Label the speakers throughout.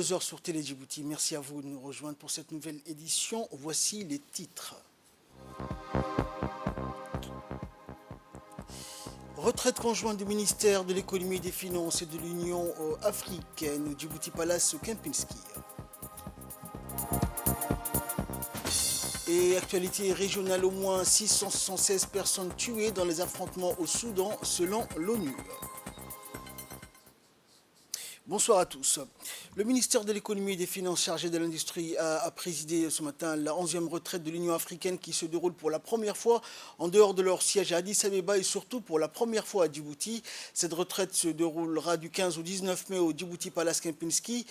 Speaker 1: 22 heures sur Télé Djibouti. Merci à vous de nous rejoindre pour cette nouvelle édition. Voici les titres. Retraite conjointe du ministère de l'économie et des finances et de l'Union africaine, Djibouti Palace Kempinski. Et actualité régionale, au moins 676 personnes tuées dans les affrontements au Soudan selon l'ONU. Bonsoir à tous. Le ministère de l'économie et des finances chargé de l'industrie a présidé ce matin la 11e retraite de l'Union africaine qui se déroule pour la première fois en dehors de leur siège à Addis Abeba et surtout pour la première fois à Djibouti. Cette retraite se déroulera du 15 au 19 mai au Djibouti Palace Kempinski.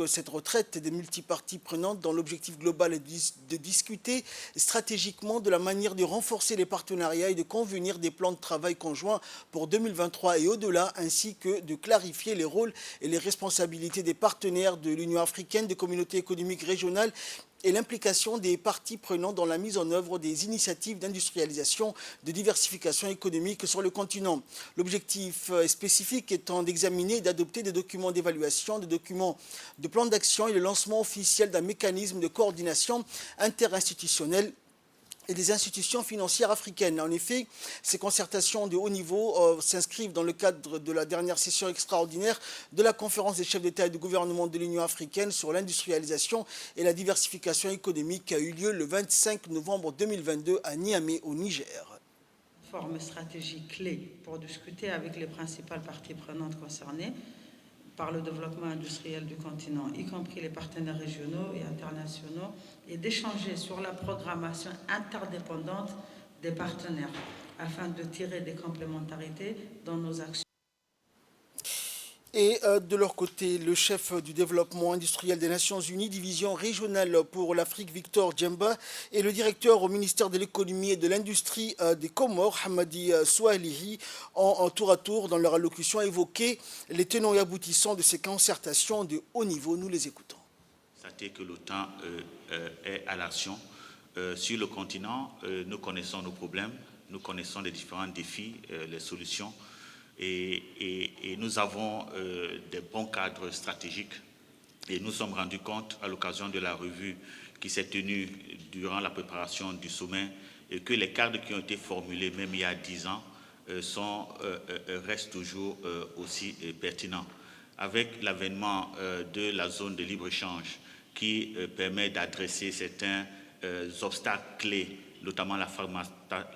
Speaker 1: Cette retraite est des multiparties prenantes dans l'objectif global de discuter stratégiquement de la manière de renforcer les partenariats et de convenir des plans de travail conjoints pour 2023 et au-delà, ainsi que de clarifier les rôles et les responsabilités des partenaires de l'Union africaine, des communautés économiques régionales et l'implication des parties prenantes dans la mise en œuvre des initiatives d'industrialisation, de diversification économique sur le continent. L'objectif spécifique étant d'examiner et d'adopter des documents d'évaluation, des documents de plan d'action et le lancement officiel d'un mécanisme de coordination interinstitutionnelle et des institutions financières africaines. En effet, ces concertations de haut niveau s'inscrivent dans le cadre de la dernière session extraordinaire de la conférence des chefs d'État et de gouvernement de l'Union africaine sur l'industrialisation et la diversification économique qui a eu lieu le 25 novembre 2022 à Niamey, au Niger.
Speaker 2: Forme stratégique clé pour discuter avec les principales parties prenantes concernées par le développement industriel du continent, y compris les partenaires régionaux et internationaux, et d'échanger sur la programmation interdépendante des partenaires afin de tirer des complémentarités dans nos actions.
Speaker 1: Et de leur côté, le chef du développement industriel des Nations Unies, division régionale pour l'Afrique, Victor Djemba, et le directeur au ministère de l'économie et de l'industrie des Comores, Hamadi Soualihi, ont tour à tour, dans leur allocution, évoqué les tenants et aboutissants de ces concertations de haut niveau. Nous les écoutons.
Speaker 3: C'est que l'OTAN est à l'action. Sur le continent, nous connaissons nos problèmes, nous connaissons les différents défis, les solutions. Et nous avons des bons cadres stratégiques et nous sommes rendus compte à l'occasion de la revue qui s'est tenue durant la préparation du sommet et que les cadres qui ont été formulés même il y a 10 ans restent toujours aussi pertinents. Avec l'avènement de la zone de libre-échange qui permet d'adresser certains obstacles clés, notamment la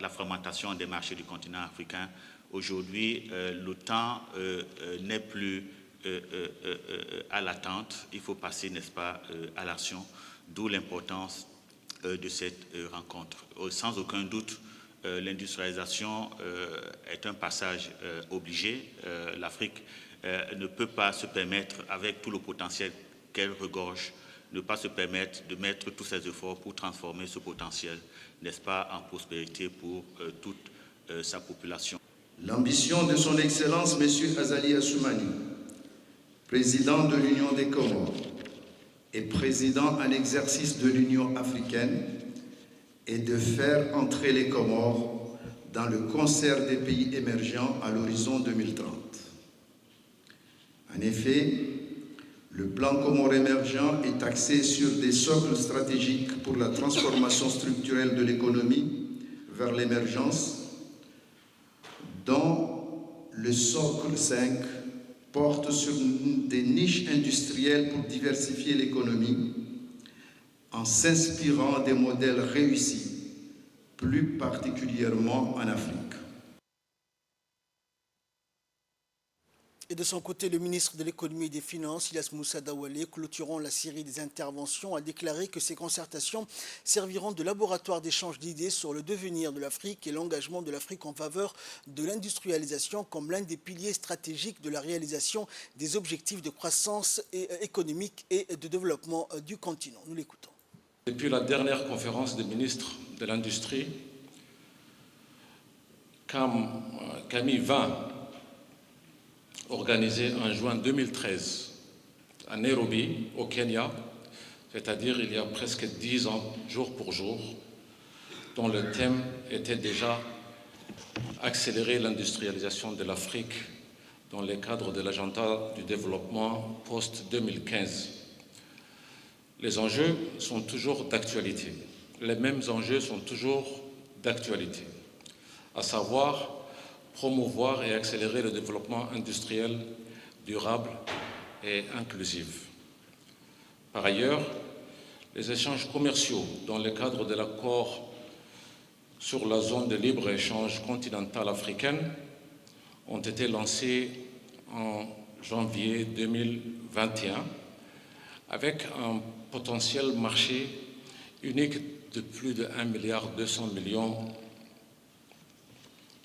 Speaker 3: fragmentation des marchés du continent africain. Aujourd'hui, l'OTAN n'est plus à l'attente, il faut passer, n'est-ce pas, à l'action, d'où l'importance de cette rencontre. Sans aucun doute, l'industrialisation est un passage obligé. L'Afrique ne peut pas se permettre, avec tout le potentiel qu'elle regorge, ne pas se permettre de mettre tous ses efforts pour transformer ce potentiel, n'est-ce pas, en prospérité pour toute sa population.
Speaker 4: L'ambition de son Excellence, M. Azali Assoumani, président de l'Union des Comores et président en exercice de l'Union africaine, est de faire entrer les Comores dans le concert des pays émergents à l'horizon 2030. En effet, le plan Comores émergent est axé sur des socles stratégiques pour la transformation structurelle de l'économie vers l'émergence, dont le socle 5 porte sur des niches industrielles pour diversifier l'économie en s'inspirant des modèles réussis, plus particulièrement en Afrique.
Speaker 1: Et de son côté, le ministre de l'économie et des finances, Ilyas Moussa Dawale, clôturant la série des interventions, a déclaré que ces concertations serviront de laboratoire d'échange d'idées sur le devenir de l'Afrique et l'engagement de l'Afrique en faveur de l'industrialisation comme l'un des piliers stratégiques de la réalisation des objectifs de croissance économique et de développement du continent. Nous l'écoutons.
Speaker 5: Depuis la dernière conférence des ministres de l'Industrie, CAMI 20, organisé en juin 2013 à Nairobi, au Kenya, c'est-à-dire il y a presque 10 ans, jour pour jour, dont le thème était déjà accélérer l'industrialisation de l'Afrique dans le cadre de l'agenda du développement post-2015. Les enjeux sont toujours d'actualité. Les mêmes enjeux sont toujours d'actualité, à savoir promouvoir et accélérer le développement industriel durable et inclusif. Par ailleurs, les échanges commerciaux dans le cadre de l'accord sur la zone de libre-échange continentale africaine ont été lancés en janvier 2021 avec un potentiel marché unique de plus de 1,2 milliard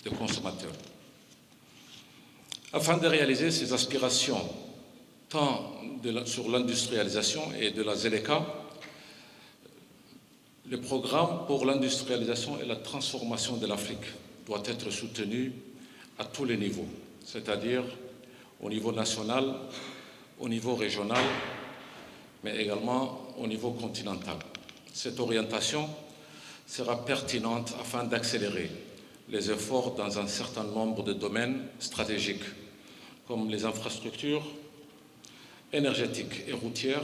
Speaker 5: de consommateurs. Afin de réaliser ces aspirations, tant sur l'industrialisation et de la ZLECA, le programme pour l'industrialisation et la transformation de l'Afrique doit être soutenu à tous les niveaux, c'est-à-dire au niveau national, au niveau régional, mais également au niveau continental. Cette orientation sera pertinente afin d'accélérer les efforts dans un certain nombre de domaines stratégiques, comme les infrastructures énergétiques et routières,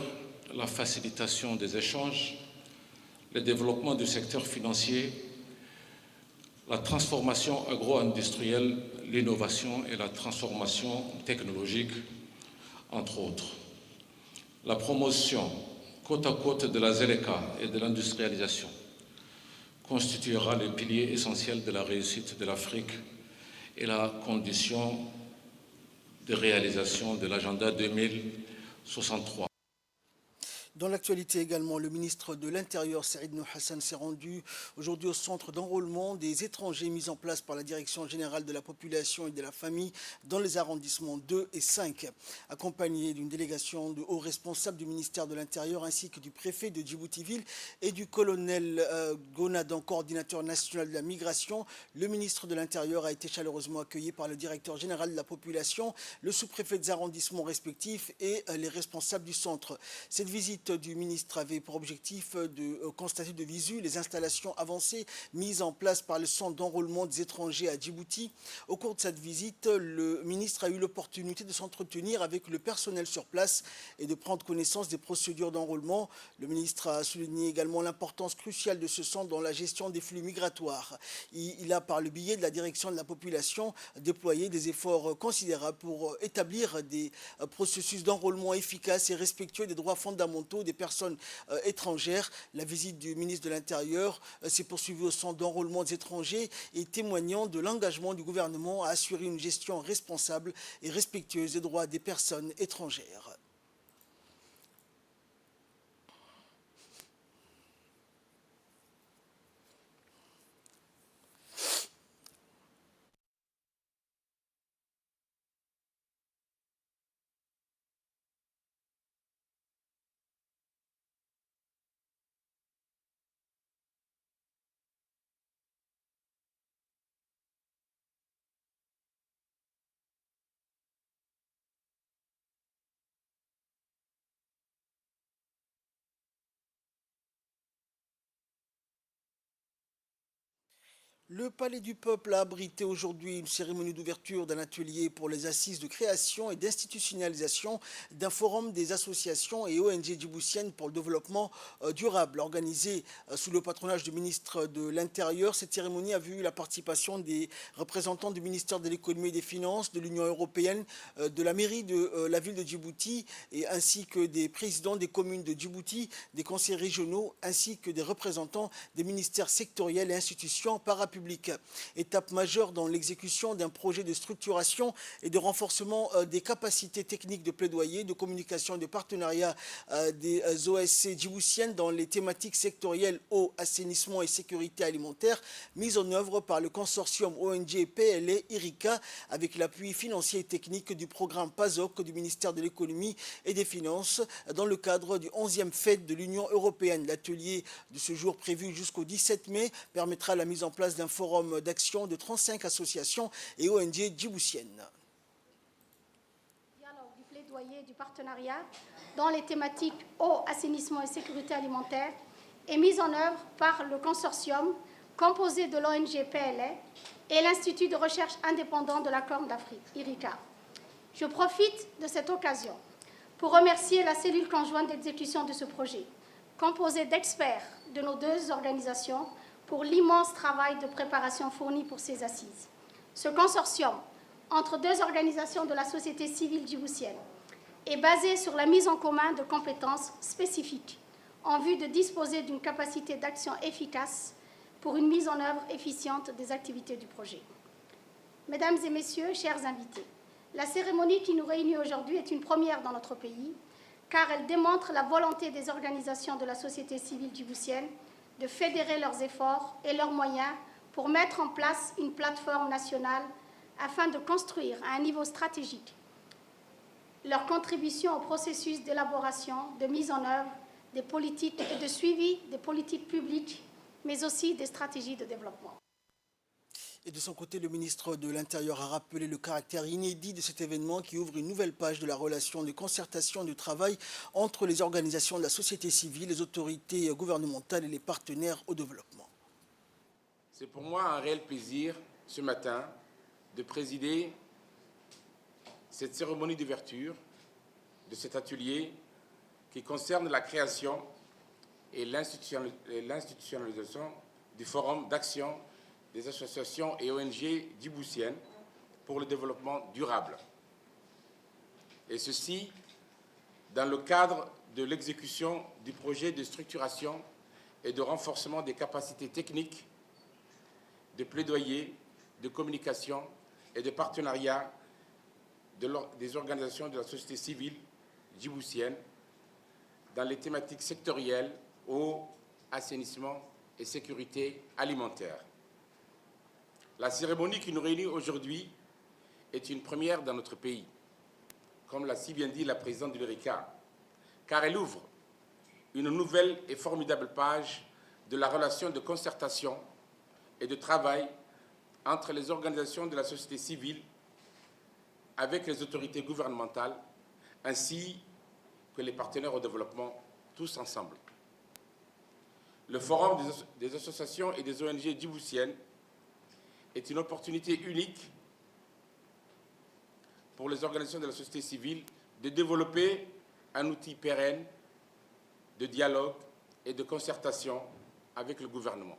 Speaker 5: la facilitation des échanges, le développement du secteur financier, la transformation agro-industrielle, l'innovation et la transformation technologique, entre autres. La promotion côte à côte de la ZLECA et de l'industrialisation constituera le pilier essentiel de la réussite de l'Afrique et la condition de réalisation de l'agenda 2063.
Speaker 1: Dans l'actualité également, le ministre de l'Intérieur, Saïd Nour Hassan, s'est rendu aujourd'hui au centre d'enrôlement des étrangers mis en place par la Direction générale de la population et de la famille dans les arrondissements 2 et 5, accompagné d'une délégation de hauts responsables du ministère de l'Intérieur ainsi que du préfet de Djibouti-Ville et du colonel Gonadan, coordinateur national de la migration. Le ministre de l'Intérieur a été chaleureusement accueilli par le directeur général de la population, le sous-préfet des arrondissements respectifs et les responsables du centre. Cette visite du ministre avait pour objectif de constater de visu les installations avancées mises en place par le centre d'enrôlement des étrangers à Djibouti. Au cours de cette visite, le ministre a eu l'opportunité de s'entretenir avec le personnel sur place et de prendre connaissance des procédures d'enrôlement. Le ministre a souligné également l'importance cruciale de ce centre dans la gestion des flux migratoires. Il a, par le biais de la direction de la population, déployé des efforts considérables pour établir des processus d'enrôlement efficaces et respectueux des droits fondamentaux des personnes étrangères. La visite du ministre de l'Intérieur s'est poursuivie au centre d'enrôlement des étrangers et témoignant de l'engagement du gouvernement à assurer une gestion responsable et respectueuse des droits des personnes étrangères. Le Palais du Peuple a abrité aujourd'hui une cérémonie d'ouverture d'un atelier pour les assises de création et d'institutionnalisation d'un forum des associations et ONG djiboutiennes pour le développement durable. Organisée sous le patronage du ministre de l'Intérieur, cette cérémonie a vu la participation des représentants du ministère de l'Économie et des Finances, de l'Union européenne, de la mairie de la ville de Djibouti, ainsi que des présidents des communes de Djibouti, des conseils régionaux, ainsi que des représentants des ministères sectoriels et institutions parapubliques. Étape majeure dans l'exécution d'un projet de structuration et de renforcement des capacités techniques de plaidoyer, de communication et de partenariat des OSC djiboutiennes dans les thématiques sectorielles eau, assainissement et sécurité alimentaire, mise en œuvre par le consortium ONG PLA IRICA avec l'appui financier et technique du programme PASOK du ministère de l'Économie et des Finances dans le cadre du 11e fête de l'Union européenne. L'atelier de ce jour prévu jusqu'au 17 mai permettra la mise en place d'un forum d'action de 35 associations et ONG djiboutiennes.
Speaker 6: Dialogue du plaidoyer du partenariat dans les thématiques eau, assainissement et sécurité alimentaire est mise en œuvre par le consortium composé de l'ONG PLA et l'Institut de recherche indépendant de la Corne d'Afrique, IRICA. Je profite de cette occasion pour remercier la cellule conjointe d'exécution de ce projet, composée d'experts de nos deux organisations, pour l'immense travail de préparation fourni pour ces assises. Ce consortium, entre deux organisations de la société civile djiboutienne, est basé sur la mise en commun de compétences spécifiques en vue de disposer d'une capacité d'action efficace pour une mise en œuvre efficiente des activités du projet. Mesdames et messieurs, chers invités, la cérémonie qui nous réunit aujourd'hui est une première dans notre pays, car elle démontre la volonté des organisations de la société civile djiboutienne de fédérer leurs efforts et leurs moyens pour mettre en place une plateforme nationale afin de construire à un niveau stratégique leur contribution au processus d'élaboration, de mise en œuvre des politiques et de suivi des politiques publiques, mais aussi des stratégies de développement.
Speaker 1: Et de son côté, le ministre de l'Intérieur a rappelé le caractère inédit de cet événement qui ouvre une nouvelle page de la relation de concertation et de travail entre les organisations de la société civile, les autorités gouvernementales et les partenaires au développement.
Speaker 7: C'est pour moi un réel plaisir ce matin de présider cette cérémonie d'ouverture de cet atelier qui concerne la création et l'institutionnalisation du Forum d'action des associations et ONG djiboutiennes pour le développement durable. Et ceci dans le cadre de l'exécution du projet de structuration et de renforcement des capacités techniques, de plaidoyer, de communication et de partenariat des organisations de la société civile djiboutienne dans les thématiques sectorielles eau, assainissement et sécurité alimentaire. La cérémonie qui nous réunit aujourd'hui est une première dans notre pays, comme l'a si bien dit la présidente de l'ERICA, car elle ouvre une nouvelle et formidable page de la relation de concertation et de travail entre les organisations de la société civile avec les autorités gouvernementales, ainsi que les partenaires au développement, tous ensemble. Le Forum des associations et des ONG djiboutiennes est une opportunité unique pour les organisations de la société civile de développer un outil pérenne de dialogue et de concertation avec le gouvernement.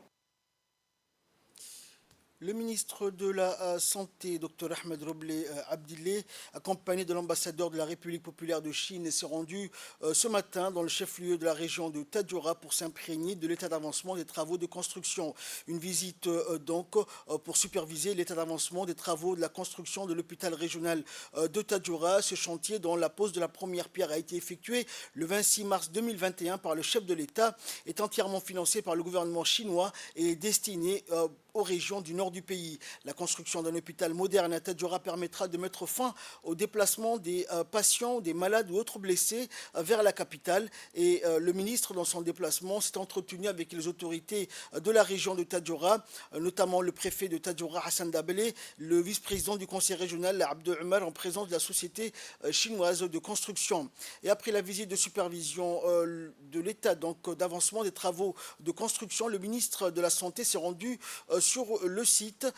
Speaker 1: Le ministre de la Santé, Dr Ahmed Robleh Abdillah, accompagné de l'ambassadeur de la République populaire de Chine, s'est rendu ce matin dans le chef-lieu de la région de Tadjoura pour s'imprégner de l'état d'avancement des travaux de construction. Une visite donc pour superviser l'état d'avancement des travaux de la construction de l'hôpital régional de Tadjoura. Ce chantier, dont la pose de la première pierre a été effectuée le 26 mars 2021 par le chef de l'État, est entièrement financé par le gouvernement chinois et est destiné aux régions du nord du pays. La construction d'un hôpital moderne à Tadjoura permettra de mettre fin au déplacement des patients, des malades ou autres blessés vers la capitale. Et le ministre, dans son déplacement, s'est entretenu avec les autorités de la région de Tadjoura, notamment le préfet de Tadjoura, Hassan Dabelé, le vice-président du conseil régional, Abdou Omar, en présence de la société chinoise de construction. Et après la visite de supervision de l'état d'avancement des travaux de construction, le ministre de la Santé s'est rendu sur le site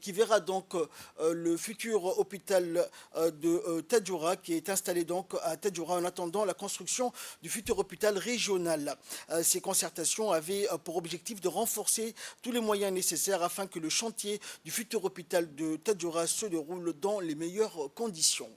Speaker 1: qui verra donc le futur hôpital de Tadjoura, qui est installé donc à Tadjoura en attendant la construction du futur hôpital régional. Ces concertations avaient pour objectif de renforcer tous les moyens nécessaires afin que le chantier du futur hôpital de Tadjoura se déroule dans les meilleures conditions.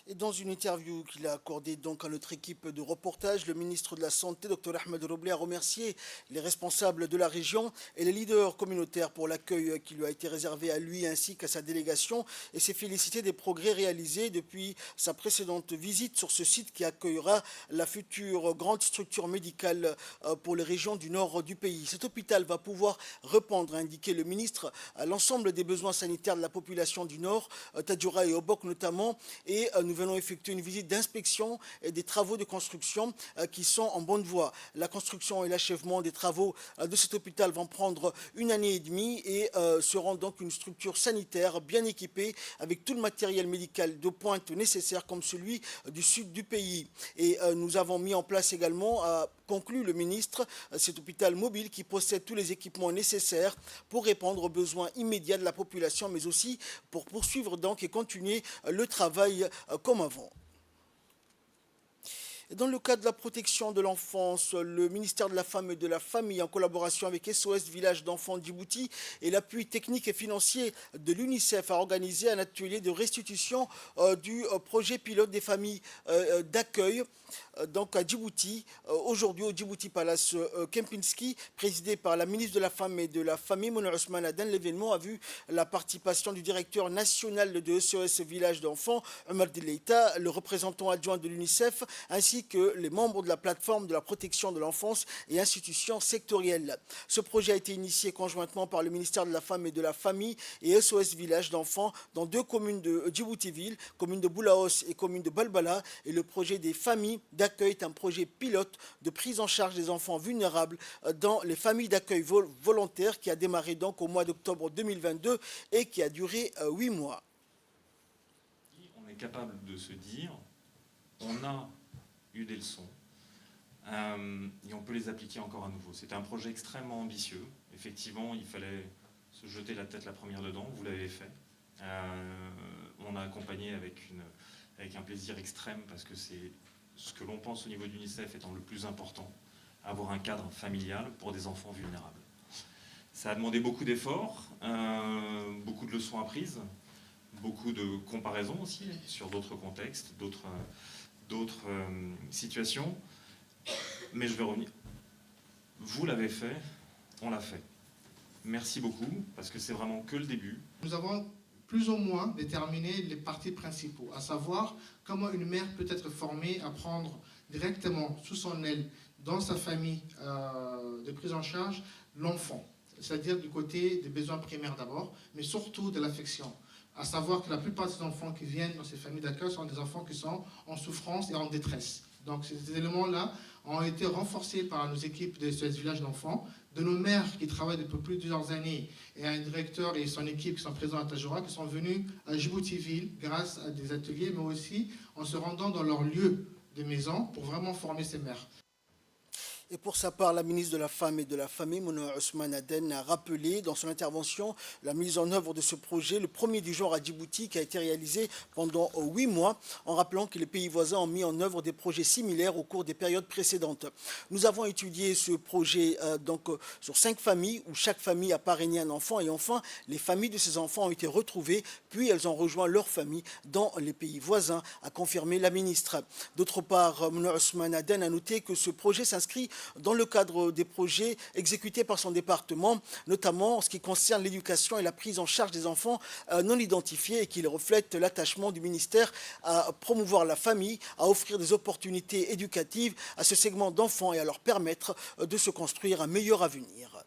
Speaker 1: Et dans une interview qu'il a accordée donc à notre équipe de reportage, le ministre de la Santé, Dr Ahmed Robleh, a remercié les responsables de la région et les leaders communautaires pour l'accueil qui lui a été réservé à lui ainsi qu'à sa délégation, et s'est félicité des progrès réalisés depuis sa précédente visite sur ce site qui accueillera la future grande structure médicale pour les régions du nord du pays. Cet hôpital va pouvoir répondre, a indiqué le ministre, à l'ensemble des besoins sanitaires de la population du nord, Tadjoura et Obok notamment, et nous nous venons effectuer une visite d'inspection et des travaux de construction qui sont en bonne voie. La construction et l'achèvement des travaux de cet hôpital vont prendre 1 année et demie et seront donc une structure sanitaire bien équipée avec tout le matériel médical de pointe nécessaire comme celui du sud du pays. Et nous avons mis en place également, conclut le ministre, cet hôpital mobile qui possède tous les équipements nécessaires pour répondre aux besoins immédiats de la population, mais aussi pour poursuivre donc et continuer le travail comme avant. Dans le cadre de la protection de l'enfance, le ministère de la Femme et de la Famille, en collaboration avec SOS Village d'enfants Djibouti et l'appui technique et financier de l'UNICEF, a organisé un atelier de restitution du projet pilote des familles d'accueil donc à Djibouti, aujourd'hui au Djibouti Palace Kempinski, présidé par la ministre de la Femme et de la Famille, Mona Ousmane Aden. L'événement a vu la participation du directeur national de SOS Village d'enfants, Omar Dileita, le représentant adjoint de l'UNICEF, ainsi que les membres de la plateforme de la protection de l'enfance et institutions sectorielles. Ce projet a été initié conjointement par le ministère de la Femme et de la Famille et SOS Village d'enfants dans 2 communes de Djibouti-Ville, commune de Boulaos et commune de Balbala, et le projet des familles d'accueil est un projet pilote de prise en charge des enfants vulnérables dans les familles d'accueil volontaires qui a démarré donc au mois d'octobre 2022 et qui a duré 8 mois.
Speaker 8: On est capable de se dire, on a eu des leçons et on peut les appliquer encore à nouveau. C'était un projet extrêmement ambitieux. Effectivement, il fallait se jeter la tête la première dedans, vous l'avez fait. On a accompagné avec un plaisir extrême parce que c'est ce que l'on pense au niveau d'UNICEF étant le plus important, avoir un cadre familial pour des enfants vulnérables. Ça a demandé beaucoup d'efforts, beaucoup de leçons apprises, beaucoup de comparaisons aussi sur d'autres contextes, d'autres situations. Mais je vais revenir. Vous l'avez fait, on l'a fait. Merci beaucoup, parce que c'est vraiment que le début.
Speaker 9: Nous avons plus ou moins déterminé les partis principaux, à savoir comment une mère peut être formée à prendre directement sous son aile, dans sa famille de prise en charge, l'enfant, c'est-à-dire du côté des besoins primaires d'abord, mais surtout de l'affection. À savoir que la plupart des enfants qui viennent dans ces familles d'accueil sont des enfants qui sont en souffrance et en détresse. Donc ces éléments-là ont été renforcés par nos équipes de SOS Village d'enfants, de nos mères qui travaillent depuis plusieurs années, et un directeur et son équipe qui sont présents à Tadjoura, qui sont venus à Djibouti-Ville grâce à des ateliers, mais aussi en se rendant dans leur lieu de maison pour vraiment former ces mères.
Speaker 1: Et pour sa part, la ministre de la Femme et de la Famille, Mona Ousmane Aden, a rappelé dans son intervention la mise en œuvre de ce projet, le premier du genre à Djibouti, qui a été réalisé pendant 8 mois, en rappelant que les pays voisins ont mis en œuvre des projets similaires au cours des périodes précédentes. Nous avons étudié ce projet sur 5 familles, où chaque famille a parrainé un enfant, et enfin, les familles de ces enfants ont été retrouvées, puis elles ont rejoint leur famille dans les pays voisins, a confirmé la ministre. D'autre part, Mona Ousmane Aden a noté que ce projet s'inscrit dans le cadre des projets exécutés par son département, notamment en ce qui concerne l'éducation et la prise en charge des enfants non identifiés, et qu'il reflète l'attachement du ministère à promouvoir la famille, à offrir des opportunités éducatives à ce segment d'enfants et à leur permettre de se construire un meilleur avenir.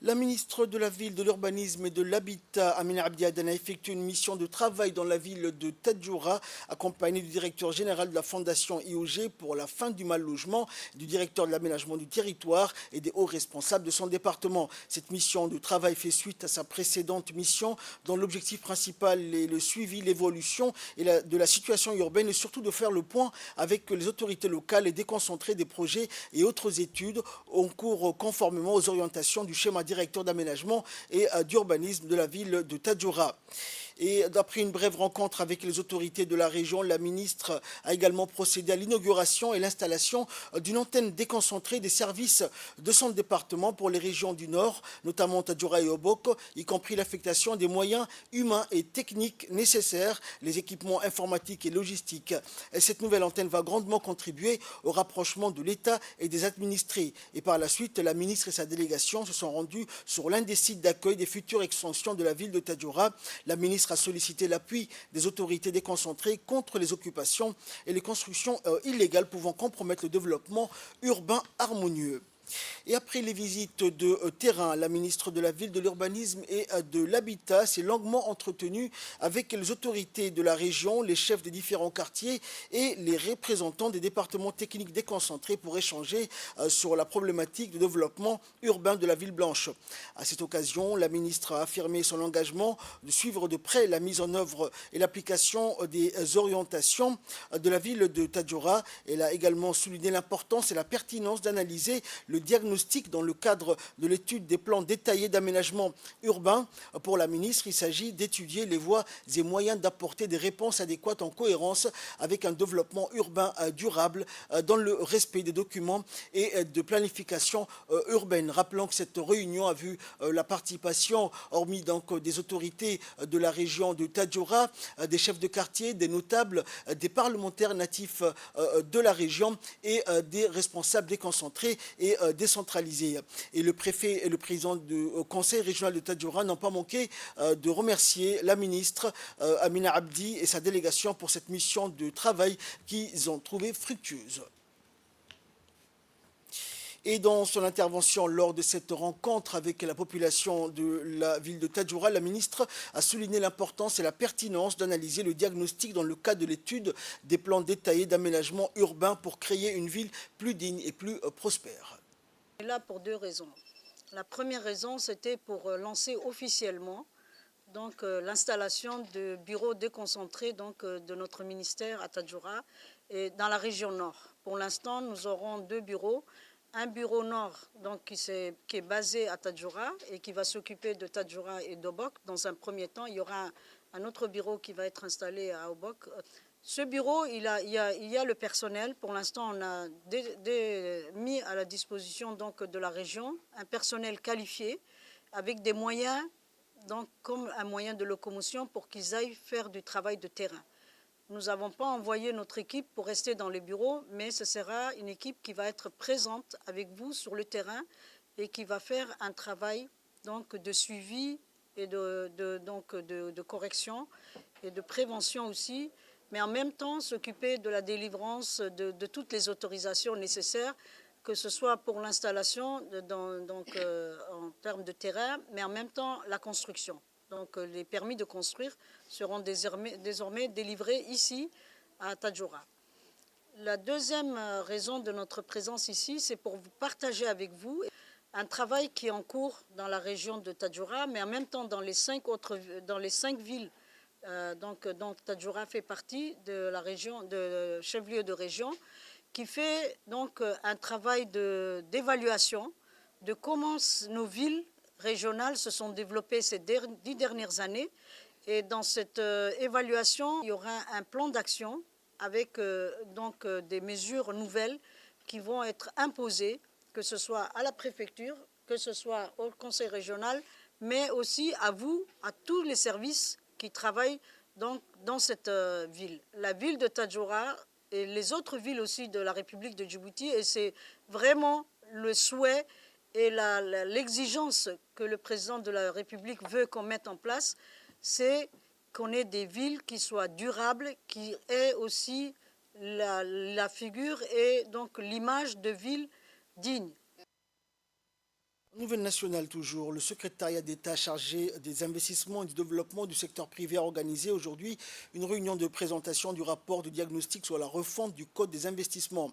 Speaker 1: La ministre de la Ville, de l'Urbanisme et de l'Habitat, Amina Abdi Aden, a effectué une mission de travail dans la ville de Tadjoura, accompagnée du directeur général de la Fondation IOG pour la fin du mal-logement, du directeur de l'aménagement du territoire et des hauts responsables de son département. Cette mission de travail fait suite à sa précédente mission, dont l'objectif principal est le suivi, l'évolution de la situation urbaine et surtout de faire le point avec les autorités locales et déconcentrer des projets et autres études en cours conformément aux orientations du schéma directeur d'aménagement et d'urbanisme de la ville de Tadjoura. Et d'après une brève rencontre avec les autorités de la région, la ministre a également procédé à l'inauguration et l'installation d'une antenne déconcentrée des services de son département pour les régions du Nord, notamment Tadjoura et Obok, y compris l'affectation des moyens humains et techniques nécessaires, les équipements informatiques et logistiques. Et cette nouvelle antenne va grandement contribuer au rapprochement de l'État et des administrés. Et par la suite, la ministre et sa délégation se sont rendus sur l'un des sites d'accueil des futures extensions de la ville de Tadjoura. La ministre a sollicité l'appui des autorités déconcentrées contre les occupations et les constructions illégales pouvant compromettre le développement urbain harmonieux. Et après les visites de terrain, la ministre de la Ville, de l'Urbanisme et de l'Habitat s'est longuement entretenue avec les autorités de la région, les chefs des différents quartiers et les représentants des départements techniques déconcentrés pour échanger sur la problématique de développement urbain de la ville blanche. À cette occasion, la ministre a affirmé son engagement de suivre de près la mise en œuvre et l'application des orientations de la ville de Tadjoura. Elle a également souligné l'importance et la pertinence d'analyser le diagnostic dans le cadre de l'étude des plans détaillés d'aménagement urbain. Pour la ministre, il s'agit d'étudier les voies et moyens d'apporter des réponses adéquates en cohérence avec un développement urbain durable dans le respect des documents et de planification urbaine. Rappelons que cette réunion a vu la participation, hormis donc des autorités de la région de Tadjoura, des chefs de quartier, des notables, des parlementaires natifs de la région et des responsables déconcentrés et décentralisés. Et le préfet et le président du conseil régional de Tadjoura n'ont pas manqué de remercier la ministre Amina Abdi et sa délégation pour cette mission de travail qu'ils ont trouvée fructueuse. Et dans son intervention lors de cette rencontre avec la population de la ville de Tadjoura, la ministre a souligné l'importance et la pertinence d'analyser le diagnostic dans le cadre de l'étude des plans détaillés d'aménagement urbain pour créer une ville plus digne et plus prospère.
Speaker 10: Là pour deux raisons. La première raison, c'était pour lancer officiellement l'installation de bureaux déconcentrés de notre ministère à Tadjoura et dans la région nord. Pour l'instant, nous aurons deux bureaux. Un bureau nord qui est basé à Tadjoura et qui va s'occuper de Tadjoura et d'Obok. Dans un premier temps, il y aura un autre bureau qui va être installé à Obok. Ce bureau, il y a le personnel. Pour l'instant, on a mis à la disposition de la région un personnel qualifié avec des moyens, comme un moyen de locomotion pour qu'ils aillent faire du travail de terrain. Nous n'avons pas envoyé notre équipe pour rester dans les bureaux, mais ce sera une équipe qui va être présente avec vous sur le terrain et qui va faire un travail de suivi et de correction et de prévention aussi, mais en même temps s'occuper de la délivrance de toutes les autorisations nécessaires, que ce soit pour l'installation en termes de terrain, mais en même temps la construction. Donc les permis de construire seront désormais délivrés ici à Tadjoura. La deuxième raison de notre présence ici, c'est pour partager avec vous un travail qui est en cours dans la région de Tadjoura, mais en même temps dans les 5 villes dont Tadjoura fait partie de la région, de chef-lieu de région, qui fait un travail d'évaluation de comment nos villes régionales se sont développées ces 10 dernières années. Et dans cette évaluation, il y aura un plan d'action avec des mesures nouvelles qui vont être imposées, que ce soit à la préfecture, que ce soit au conseil régional, mais aussi à vous, à tous les services qui travaillent dans cette ville. La ville de Tadjoura et les autres villes aussi de la République de Djibouti, et c'est vraiment le souhait et l'exigence que le président de la République veut qu'on mette en place, c'est qu'on ait des villes qui soient durables, qui aient aussi la figure et l'image de villes dignes.
Speaker 1: Nouvelle nationale toujours, le secrétariat d'État chargé des investissements et du développement du secteur privé a organisé aujourd'hui une réunion de présentation du rapport de diagnostic sur la refonte du Code des investissements.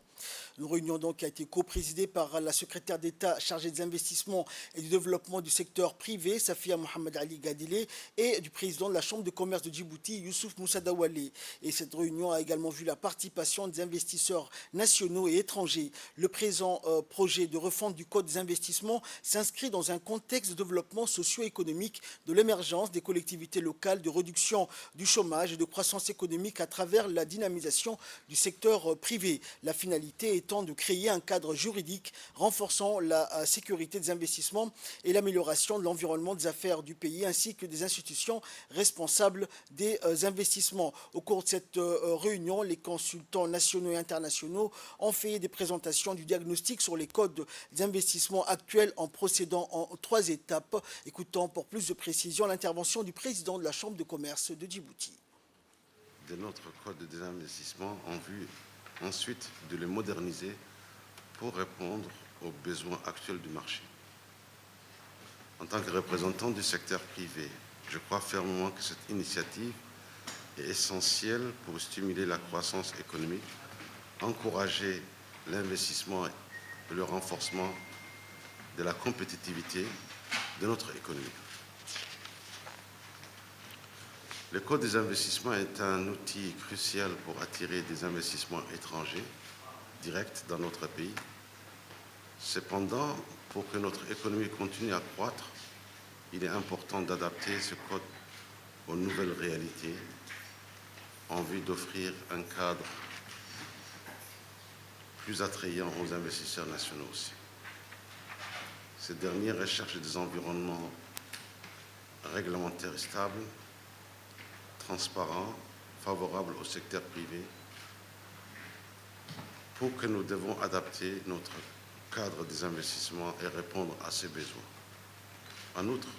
Speaker 1: Une réunion donc qui a été co-présidée par la secrétaire d'État chargée des investissements et du développement du secteur privé, Safia Mohamed Ali Gadile, et du président de la Chambre de commerce de Djibouti, Youssouf Moussa Dawale. Et cette réunion a également vu la participation des investisseurs nationaux et étrangers. Le présent projet de refonte du Code des investissements s'inscrit dans un contexte de développement socio-économique, de l'émergence des collectivités locales, de réduction du chômage et de croissance économique à travers la dynamisation du secteur privé. La finalité étant de créer un cadre juridique renforçant la sécurité des investissements et l'amélioration de l'environnement des affaires du pays, ainsi que des institutions responsables des investissements. Au cours de cette réunion, les consultants nationaux et internationaux ont fait des présentations du diagnostic sur les codes des investissements actuels en procédant en 3 étapes. Écoutons pour plus de précision l'intervention du président de la Chambre de commerce de Djibouti.
Speaker 11: De notre code des investissements en vue ensuite de le moderniser pour répondre aux besoins actuels du marché. En tant que représentant du secteur privé, je crois fermement que cette initiative est essentielle pour stimuler la croissance économique, encourager l'investissement et le renforcement de la compétitivité de notre économie. Le Code des investissements est un outil crucial pour attirer des investissements étrangers directs dans notre pays. Cependant, pour que notre économie continue à croître, il est important d'adapter ce code aux nouvelles réalités en vue d'offrir un cadre plus attrayant aux investisseurs nationaux aussi. Ces derniers recherchent des environnements réglementaires stables, transparents, favorables au secteur privé, pour que nous devons adapter notre cadre des investissements et répondre à ces besoins. En outre,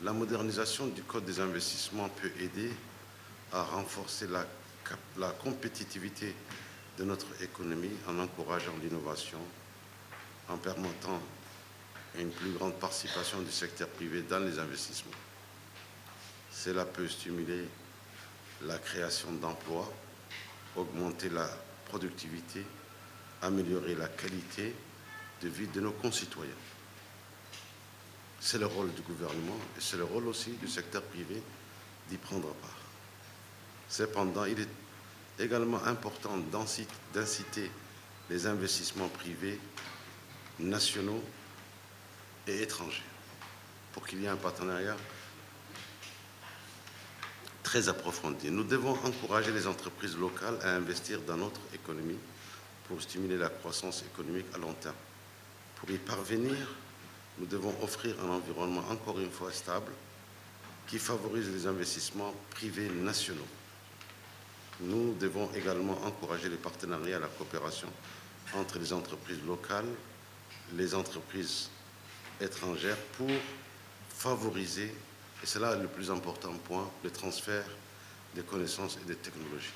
Speaker 11: la modernisation du Code des investissements peut aider à renforcer la compétitivité de notre économie en encourageant l'innovation, en permettant une plus grande participation du secteur privé dans les investissements. Cela peut stimuler la création d'emplois, augmenter la productivité, améliorer la qualité de vie de nos concitoyens. C'est le rôle du gouvernement et c'est le rôle aussi du secteur privé d'y prendre part. Cependant, il est également important d'inciter les investissements privés, nationaux et étrangers, pour qu'il y ait un partenariat très approfondi. Nous devons encourager les entreprises locales à investir dans notre économie pour stimuler la croissance économique à long terme. Pour y parvenir, nous devons offrir un environnement encore une fois stable qui favorise les investissements privés nationaux. Nous devons également encourager les partenariats et la coopération entre les entreprises locales, les entreprises étrangères pour favoriser, et c'est là le plus important point, le transfert des connaissances et des technologies.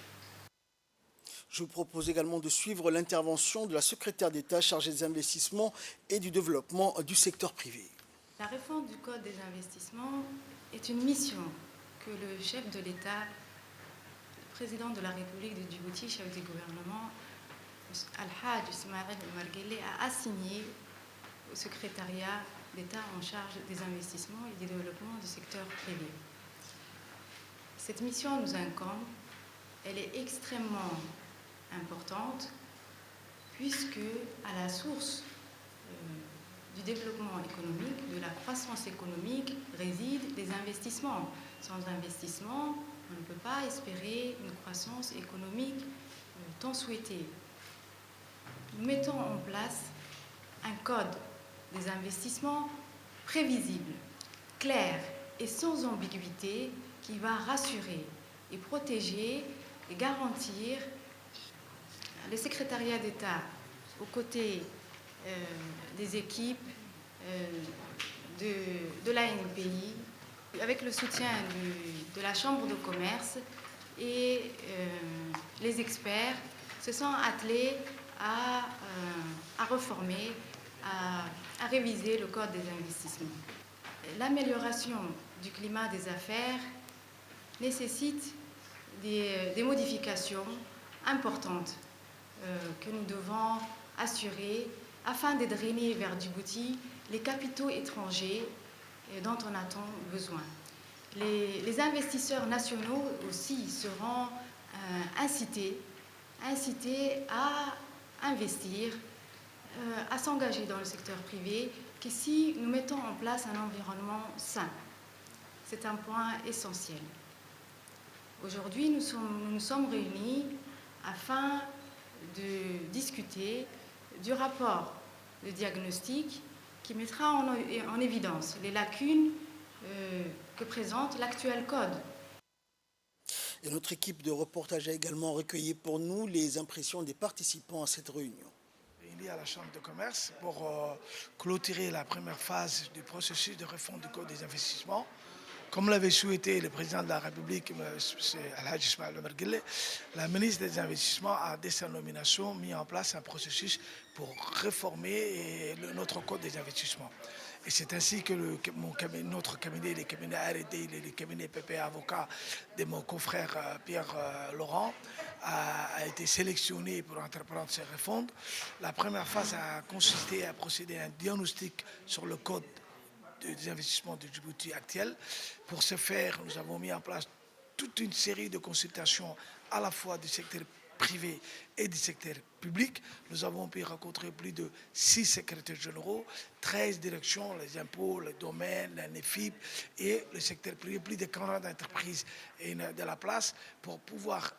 Speaker 1: Je vous propose également de suivre l'intervention de la secrétaire d'État chargée des investissements et du développement du secteur privé.
Speaker 12: La réforme du Code des investissements est une mission que le chef de l'État, le président de la République de Djibouti, chef du gouvernement, Al-Hajj Ismaël Marguerite, a assignée au secrétariat d'État en charge des investissements et du développement du secteur privé. Cette mission nous incombe, elle est extrêmement importante puisque à la source du développement économique, de la croissance économique résident les investissements. Sans investissement, on ne peut pas espérer une croissance économique tant souhaitée. Nous mettons en place un code des investissements prévisible, clair et sans ambiguïté qui va rassurer et protéger et garantir le secrétariat d'État aux côtés des équipes de l'ANPI, avec le soutien de la Chambre de commerce et les experts se sont attelés à reformer, à réviser le Code des investissements. L'amélioration du climat des affaires nécessite des modifications importantes que nous devons assurer afin de drainer vers Djibouti les capitaux étrangers dont on a tant besoin. Les investisseurs nationaux aussi seront incités à investir, à s'engager dans le secteur privé, que si nous mettons en place un environnement sain. C'est un point essentiel. Aujourd'hui, nous nous sommes réunis afin de discuter du rapport de diagnostic qui mettra en évidence les lacunes que présente l'actuel code.
Speaker 1: Et notre équipe de reportage a également recueilli pour nous les impressions des participants à cette réunion.
Speaker 13: Il y a la Chambre de commerce pour clôturer la première phase du processus de réforme du Code des investissements. Comme l'avait souhaité le président de la République, M. Al-Hajj Ismaël Omar Guelleh, la ministre des Investissements a, dès sa nomination, mis en place un processus pour réformer notre code des investissements. Et c'est ainsi que notre cabinet, les cabinets R&D, les cabinets PPA Avocats de mon confrère Pierre Laurent, a été sélectionné pour entreprendre ces réformes. La première phase a consisté à procéder à un diagnostic sur le code des investissements de Djibouti actuel. Pour ce faire, nous avons mis en place toute une série de consultations à la fois du secteur privé et du secteur public. Nous avons pu rencontrer plus de 6 secrétaires généraux, 13 directions, les impôts, les domaines, la NEFIP et le secteur privé, plus de 40 entreprises de la place pour pouvoir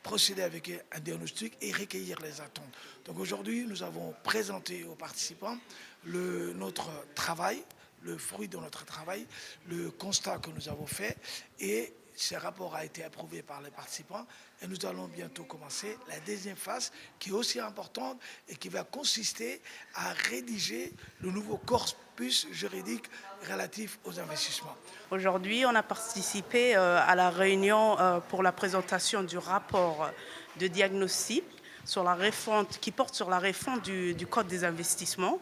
Speaker 13: procéder avec un diagnostic et recueillir les attentes. Donc aujourd'hui, nous avons présenté aux participants notre travail, le fruit de notre travail, le constat que nous avons fait, et ce rapport a été approuvé par les participants et nous allons bientôt commencer la deuxième phase qui est aussi importante et qui va consister à rédiger le nouveau corpus juridique relatif aux investissements.
Speaker 14: Aujourd'hui, on a participé à la réunion pour la présentation du rapport de diagnostic sur la réforme, qui porte sur la réforme du Code des investissements,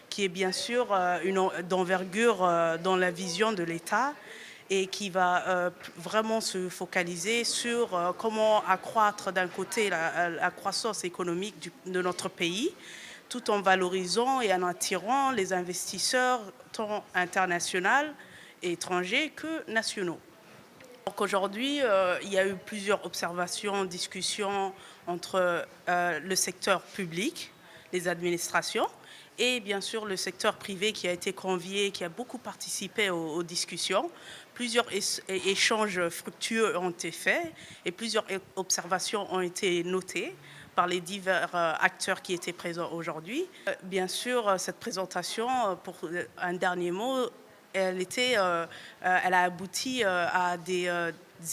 Speaker 14: qui est bien sûr d'envergure dans la vision de l'État et qui va vraiment se focaliser sur comment accroître d'un côté la croissance économique de notre pays, tout en valorisant et en attirant les investisseurs tant internationaux et étrangers que nationaux. Donc aujourd'hui, il y a eu plusieurs observations, discussions entre le secteur public, les administrations, et bien sûr le secteur privé qui a été convié, qui a beaucoup participé aux discussions. Plusieurs échanges fructueux ont été faits et plusieurs observations ont été notées par les divers acteurs qui étaient présents aujourd'hui. Bien sûr, cette présentation, pour un dernier mot, elle a abouti à des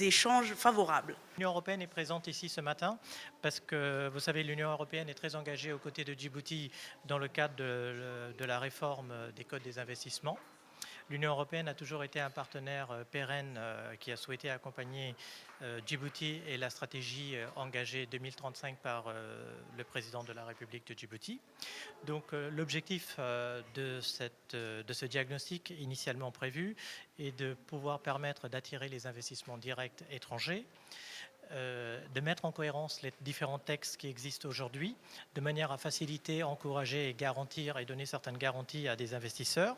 Speaker 14: échanges favorables.
Speaker 15: L'Union européenne est présente ici ce matin parce que, vous savez, l'Union européenne est très engagée aux côtés de Djibouti dans le cadre de la réforme des codes des investissements. L'Union européenne a toujours été un partenaire pérenne qui a souhaité accompagner Djibouti et la stratégie engagée 2035 par le président de la République de Djibouti. Donc l'objectif de ce diagnostic initialement prévu est de pouvoir permettre d'attirer les investissements directs étrangers, de mettre en cohérence les différents textes qui existent aujourd'hui, de manière à faciliter, encourager et garantir et donner certaines garanties à des investisseurs,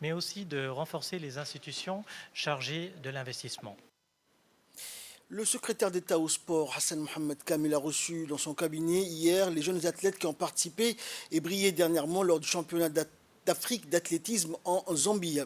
Speaker 15: mais aussi de renforcer les institutions chargées de l'investissement.
Speaker 1: Le secrétaire d'État au sport, Hassan Mohamed Kamel, a reçu dans son cabinet hier les jeunes athlètes qui ont participé et brillé dernièrement lors du championnat d'Afrique d'athlétisme en Zambie.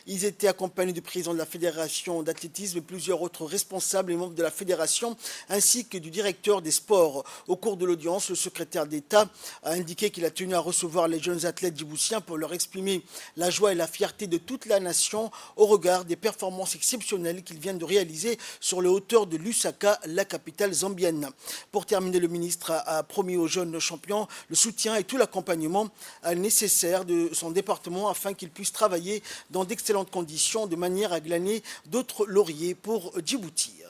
Speaker 1: Ils étaient accompagnés du président de la fédération d'athlétisme et plusieurs autres responsables et membres de la fédération, ainsi que du directeur des sports. Au cours de l'audience, le secrétaire d'État a indiqué qu'il a tenu à recevoir les jeunes athlètes djiboutiens pour leur exprimer la joie et la fierté de toute la nation au regard des performances exceptionnelles qu'ils viennent de réaliser sur les hauteurs de Lusaka, la capitale zambienne. Pour terminer, le ministre a promis aux jeunes champions le soutien et tout l'accompagnement nécessaire de son département afin qu'il puisse travailler dans d'excellentes conditions de manière à glaner d'autres lauriers pour Djibouti.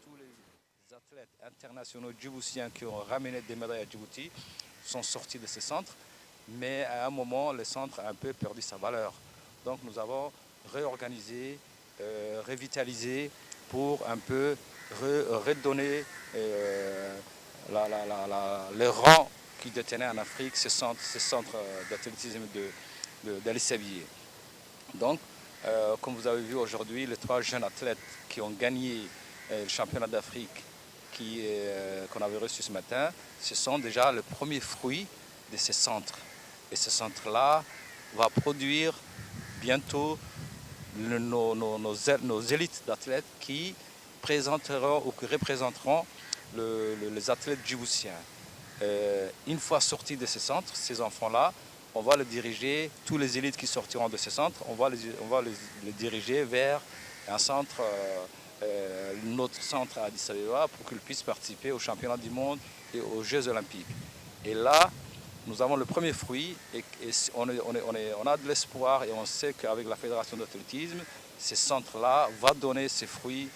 Speaker 16: Tous les athlètes internationaux djiboutiens qui ont ramené des médailles à Djibouti sont sortis de ces centres, mais à un moment, le centre a un peu perdu sa valeur. Donc nous avons réorganisé, revitalisé pour un peu redonner le rang qui détenait en Afrique ce centre d'athlétisme d'Ali-Sabié. Donc, comme vous avez vu aujourd'hui, les 3 jeunes athlètes qui ont gagné le championnat d'Afrique qu'on avait reçu ce matin, ce sont déjà le premier fruit de ces centres. Et ce centre-là va produire bientôt nos élites d'athlètes qui présenteront ou qui représenteront les athlètes djiboutiens. Une fois sortis de ces centres, ces enfants-là, on va les diriger, tous les élites qui sortiront de ces centres, on va les diriger vers un centre, notre centre à Addis Abeba, pour qu'ils puissent participer au championnat du monde et aux Jeux olympiques. Et là, nous avons le premier fruit et on a de l'espoir et on sait qu'avec la Fédération d'athlétisme, ces centres-là vont donner ses fruits.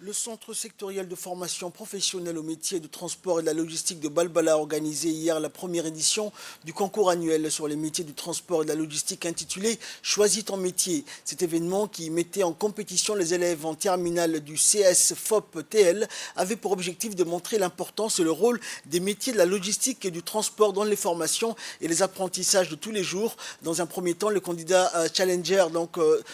Speaker 1: Le centre sectoriel de formation professionnelle au métier du transport et de la logistique de Balbala a organisé hier la première édition du concours annuel sur les métiers du transport et de la logistique intitulé « Choisis ton métier ». Cet événement qui mettait en compétition les élèves en terminale du CS-FOP-TL avait pour objectif de montrer l'importance et le rôle des métiers de la logistique et du transport dans les formations et les apprentissages de tous les jours. Dans un premier temps, le candidat challenger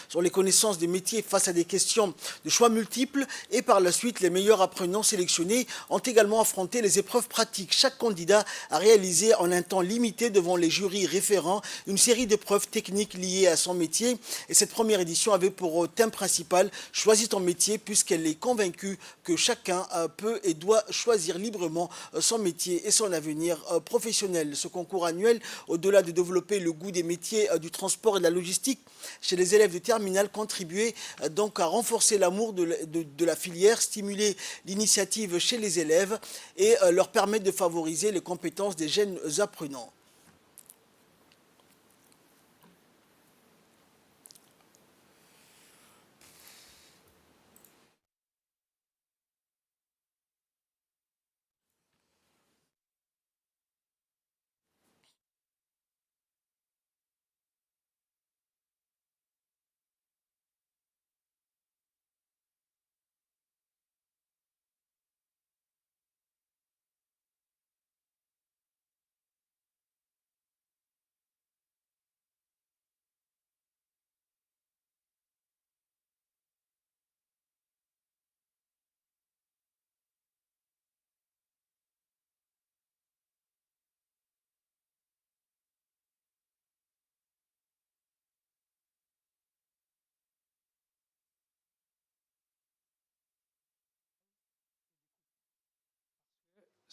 Speaker 1: sur les connaissances des métiers face à des questions de choix multiples et par la suite, les meilleurs apprenants sélectionnés ont également affronté les épreuves pratiques. Chaque candidat a réalisé en un temps limité devant les jurys référents une série d'épreuves techniques liées à son métier. Et cette première édition avait pour thème principal « Choisis ton métier » puisqu'elle est convaincue que chacun peut et doit choisir librement son métier et son avenir professionnel. Ce concours annuel, au-delà de développer le goût des métiers du transport et de la logistique chez les élèves de terminale, contribuait donc à renforcer l'amour de la filière, stimuler l'initiative chez les élèves et leur permettre de favoriser les compétences des jeunes apprenants.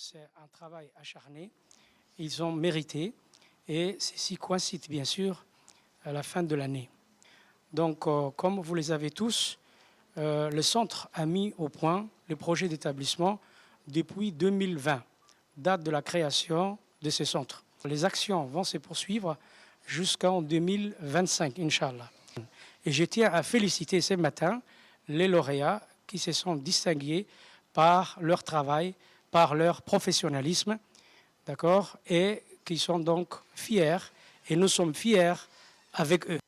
Speaker 17: C'est un travail acharné, ils ont mérité et ceci coïncide bien sûr à la fin de l'année. Donc comme vous les avez tous, le centre a mis au point le projet d'établissement depuis 2020, date de la création de ce centre. Les actions vont se poursuivre jusqu'en 2025, Inch'Allah. Et je tiens à féliciter ce matin les lauréats qui se sont distingués par leur travail, par leur professionnalisme, d'accord, et qui sont donc fiers, et nous sommes fiers avec eux.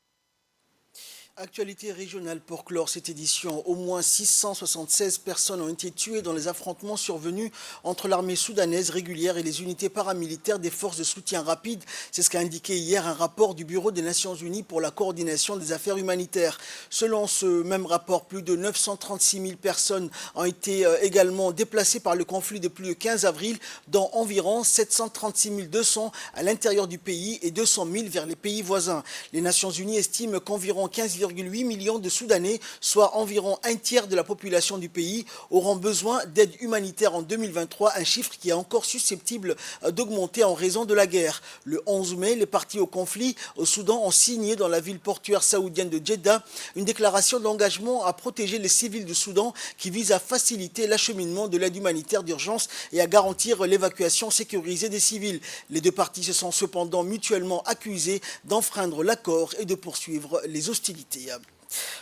Speaker 1: Actualité régionale pour clore cette édition. Au moins 676 personnes ont été tuées dans les affrontements survenus entre l'armée soudanaise régulière et les unités paramilitaires des forces de soutien rapide. C'est ce qu'a indiqué hier un rapport du Bureau des Nations Unies pour la coordination des affaires humanitaires. Selon ce même rapport, plus de 936 000 personnes ont été également déplacées par le conflit depuis le 15 avril, dont environ 736 200 à l'intérieur du pays et 200 000 vers les pays voisins. Les Nations Unies estiment qu'environ 15,8 millions de Soudanais, soit environ un tiers de la population du pays, auront besoin d'aide humanitaire en 2023, un chiffre qui est encore susceptible d'augmenter en raison de la guerre. Le 11 mai, les partis au conflit au Soudan ont signé dans la ville portuaire saoudienne de Djeddah une déclaration d'engagement à protéger les civils du Soudan qui vise à faciliter l'acheminement de l'aide humanitaire d'urgence et à garantir l'évacuation sécurisée des civils. Les deux parties se sont cependant mutuellement accusés d'enfreindre l'accord et de poursuivre les hostilités.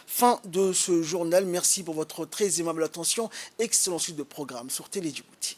Speaker 1: Fin de ce journal. Merci pour votre très aimable attention. Excellent suite de programme sur Télé Djibouti.